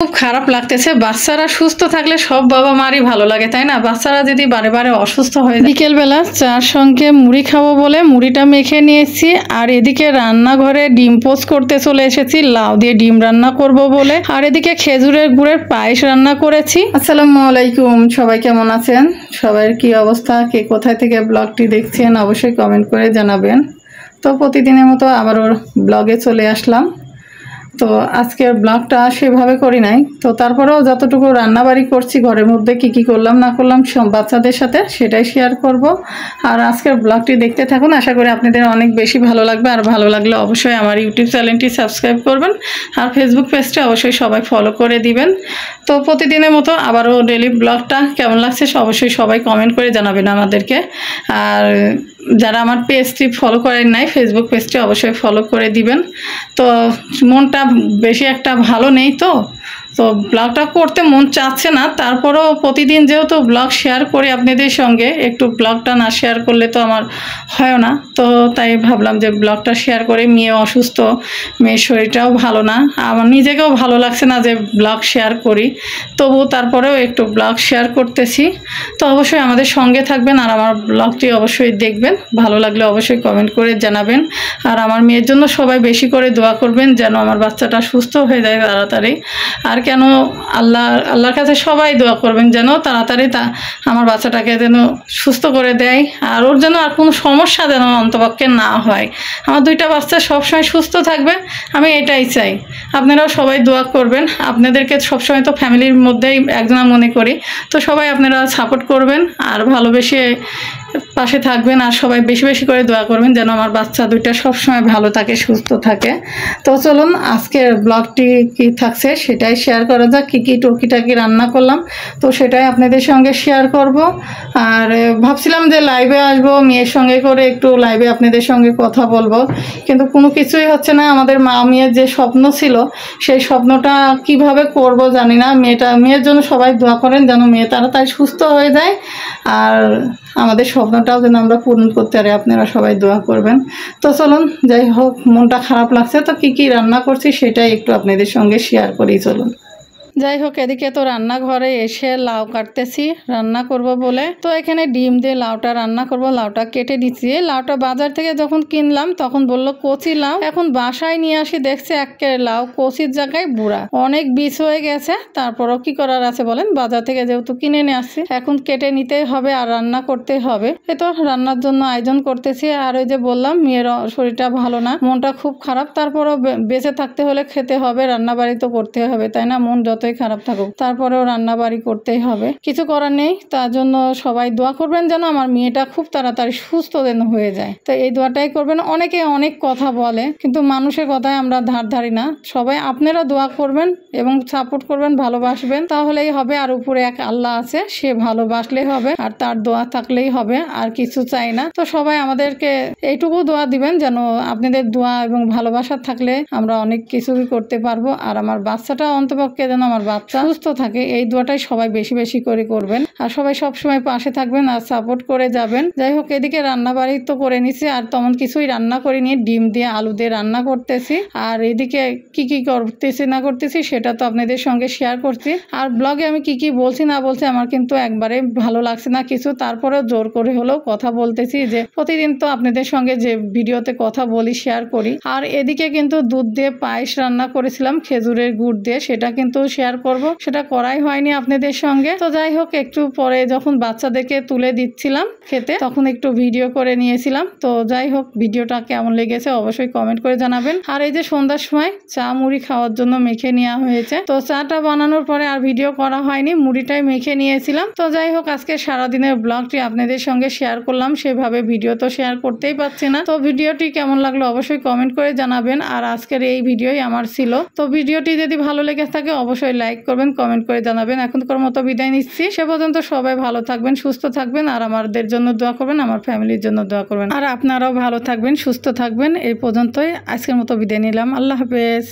খুব খারাপ লাগতেছে। বাচ্চারা সুস্থ থাকলে সব বাবা মারই ভালো লাগে, তাই না? বাচ্চারা যদি বারে বারে অসুস্থ হয়ে যায়। বিকেলবেলা চার সঙ্গে মুড়ি খাবো বলে মুড়িটা মেখে নিয়েছি, আর এদিকে রান্নাঘরে ডিম পোস্ট করতে চলে এসেছি, লাউ দিয়ে ডিম রান্না করব বলে। আর এদিকে খেজুরের গুড়ের পায়েস রান্না করেছি। আসসালামু আলাইকুম, সবাই কেমন আছেন? সবার কি অবস্থা, কে কোথায় থেকে ব্লগটি দেখছেন অবশ্যই কমেন্ট করে জানাবেন। তো প্রতিদিনের মতো আবারও ব্লগে চলে আসলাম। তো আজকের ব্লগটা সেভাবে করি নাই, তো তারপরেও যতটুকু রান্নাবাড়ি করছি ঘরের মধ্যে কি কি করলাম না করলাম বাচ্চাদের সাথে সেটাই শেয়ার করব। আর আজকের ব্লগটি দেখতে থাকুন, আশা করি আপনাদের অনেক বেশি ভালো লাগবে। আর ভালো লাগলে অবশ্যই আমার ইউটিউব চ্যানেলটি সাবস্ক্রাইব করবেন, আর ফেসবুক পেজটি অবশ্যই সবাই ফলো করে দিবেন। তো প্রতিদিনের মতো আবারও ডেলি ব্লগটা কেমন লাগছে অবশ্যই সবাই কমেন্ট করে জানাবেন আমাদেরকে। আর যারা আমার পেজটি ফলো করেন নাই, ফেসবুক পেজটি অবশ্যই ফলো করে দিবেন। তো মনটা বেশি একটা ভালো নেই, তো ব্লগটা করতে মন চাচ্ছে না, তারপরেও প্রতিদিন যেহেতু ব্লগ শেয়ার করি আপনাদের সঙ্গে, একটু ব্লগটা না শেয়ার করলে তো আমার হয় না। তো তাই ভাবলাম যে ব্লগটা শেয়ার করে, মেয়ে অসুস্থ, মেয়ের শরীরটাও ভালো না, আমার নিজেকেও ভালো লাগছে না যে ব্লগ শেয়ার করি, তবু তারপরেও একটু ব্লগ শেয়ার করতেছি। তো অবশ্যই আমাদের সঙ্গে থাকবেন আর আমার ব্লগটি অবশ্যই দেখবেন, ভালো লাগলে অবশ্যই কমেন্ট করে জানাবেন। আর আমার মেয়ের জন্য সবাই বেশি করে দোয়া করবেন যেন আমার বাচ্চাটা সুস্থ হয়ে যায় তাড়াতাড়ি। আর কেন আল্লাহর কাছে সবাই দোয়া করবেন যেন তাড়াতাড়ি আমার বাচ্চাটাকে যেন সুস্থ করে দেয়, আর ওর যেন আর কোনো সমস্যা যেন অন্তপক্ষে না হয়। আমার দুইটা বাচ্চা সবসময় সুস্থ থাকবে, আমি এটাই চাই। আপনারাও সবাই দোয়া করবেন, আপনাদেরকে সবসময় তো ফ্যামিলির মধ্যেই একজনা মনে করি, তো সবাই আপনারা সাপোর্ট করবেন আর ভালোবেসে পাশে থাকবেন, আর সবাই বেশি বেশি করে দোয়া করবেন যেন আমার বাচ্চা দুইটা সবসময় ভালো থাকে, সুস্থ থাকে। তো চলুন আজকের ব্লগটি কি থাকছে সেটাই শেয়ার করা যাক। কী কী টুকিটাকি রান্না করলাম তো সেটাই আপনাদের সঙ্গে শেয়ার করব। আর ভাবছিলাম যে লাইভে আসবো, মেয়ের সঙ্গে করে একটু লাইভে আপনাদের সঙ্গে কথা বলবো, কিন্তু কোনো কিছুই হচ্ছে না। আমাদের মা মেয়ের যে স্বপ্ন ছিল সেই স্বপ্নটা কিভাবে করব জানি না। মেয়ের জন্য সবাই দোয়া করেন যেন মেয়ে তাড়াতাড়ি সুস্থ হয়ে যায়, আর আমাদের স্বপ্নটাও যেন আমরা পূরণ করতে পারি, আপনারা সবাই দোয়া করবেন। তো চলুন, যাই হোক, মনটা খারাপ লাগছে, তো কী কী রান্না করছি সেটাই একটু আপনাদের সঙ্গে শেয়ার করি। চলুন, যাই হোক, এদিকে তো রান্নাঘরে এসে লাউ কাটতেছি রান্না করব বলে। তো এখানে ডিম দিয়ে লাউটা রান্না করব, লাউটা কেটে দিচ্ছি। লাউটা বাজার থেকে যখন কিনলাম তখন বললো কচি লাউ, এখন বাসায় নিয়ে আসি দেখছি একেবারে লাউ কচির জায়গায় বুড়া, অনেক বীজ হয়ে গেছে। তারপরও কি করার আছে বলেন, বাজার থেকে যেহেতু কিনে নিয়ে আসছি এখন কেটে নিতেই হবে আর রান্না করতে হবে। এ তো রান্নার জন্য আয়োজন করতেছি। আর ওই যে বললাম মেয়ের শরীরটা ভালো না, মনটা খুব খারাপ, তারপরও বেঁচে থাকতে হলে খেতে হবে, রান্না বাড়ি তো করতে হবে, তাই না? মন যতই খারাপ থাকুক তারপরেও রান্না বাড়ি করতেই হবে, কিছু করার নেই। তার জন্য সবাই দোয়া করবেন যেন আমার মেয়েটা খুব তাড়াতাড়ি সুস্থ যেন হয়ে যায়। তো এই দোয়াটাই করবেন। অনেকে অনেক কথা বলে, কিন্তু মানুষের কথায় আমরা ধার ধারি না। সবাই আপনারা দোয়া করবেন এবং সাপোর্ট করবেন, ভালোবাসবেন, তাহলেই হবে। আর উপরে এক আল্লাহ আছে, সে ভালোবাসলেই হবে আর তার দোয়া থাকলেই হবে, আর কিছু চাই না। তো সবাই আমাদেরকে এইটুকু দোয়া দিবেন যেন আপনাদের দোয়া এবং ভালোবাসা থাকলে আমরা অনেক কিছুই করতে পারবো, আর আমার বাচ্চাটা অন্তপক্ষে যেন আমার বাচ্চা সুস্থ থাকে, এই দোয়াটাই সবাই বেশি বেশি করে করবেন। আর সবাই সবসময় পাশে থাকবেন আর সাপোর্ট করে যাবেন। যাই হোক, এদিকে রান্না বাড়ি তো করে নিছি, আর তেমন কিছুই রান্না করিনি, ডিম দিয়ে আলু দিয়ে রান্না করতেছি। আর এদিকে কি কি করতেছি না করতেছি সেটা তো আপনাদের সঙ্গে শেয়ার করছি। আর ব্লগে আমি কি কি বলছি না বলছি আমার কিন্তু একবারে ভালো লাগছে না কিছু, তারপরেও জোর করে হলেও কথা বলতেছি, যে প্রতিদিন তো আপনাদের সঙ্গে যে ভিডিওতে কথা বলি, শেয়ার করি। আর এদিকে কিন্তু দুধ দিয়ে পায়েস রান্না করেছিলাম খেজুরের গুড় দিয়ে, সেটা কিন্তু শেয়ার করব, সেটা করাই হয়নি আপনাদের সঙ্গে। তো যাই হোক, একটু পরে যখন বাচ্চাদেরকে তুলে দিচ্ছিলাম খেতে তখন একটু ভিডিও করে নিয়েছিলাম। তো যাই হোক, ভিডিওটা কেমন লেগেছে অবশ্যই কমেন্ট করে জানাবেন। আর এই যে সন্ধ্যার সময় চা মুড়ি খাওয়ার জন্য মেখে নেওয়া হয়েছে, তো চাটা বানানোর পরে আর ভিডিও করা হয়নি, মুড়িটাই মেখে নিয়েছিলাম। তো যাই হোক, আজকে সারাদিনের ব্লগটি আপনাদের সঙ্গে শেয়ার করলাম, সেভাবে ভিডিও তো শেয়ার করতেই পারছি না। তো ভিডিওটি কেমন লাগলো অবশ্যই কমেন্ট করে জানাবেন। আর আজকের এই ভিডিওই আমার ছিল। তো ভিডিওটি যদি ভালো লেগে থাকে অবশ্যই লাইক করবেন, কমেন্ট করে জানাবেন। এখনকার মতো বিদায় নিচ্ছি, সে পর্যন্ত সবাই ভালো থাকবেন, সুস্থ থাকবেন, আর আমাদের জন্য দোয়া করবেন, আমার ফ্যামিলির জন্য দোয়া করবেন, আর আপনারাও ভালো থাকবেন, সুস্থ থাকবেন। এই পর্যন্তই আজকের মতো বিদায় নিলাম। আল্লাহ হাফেজ।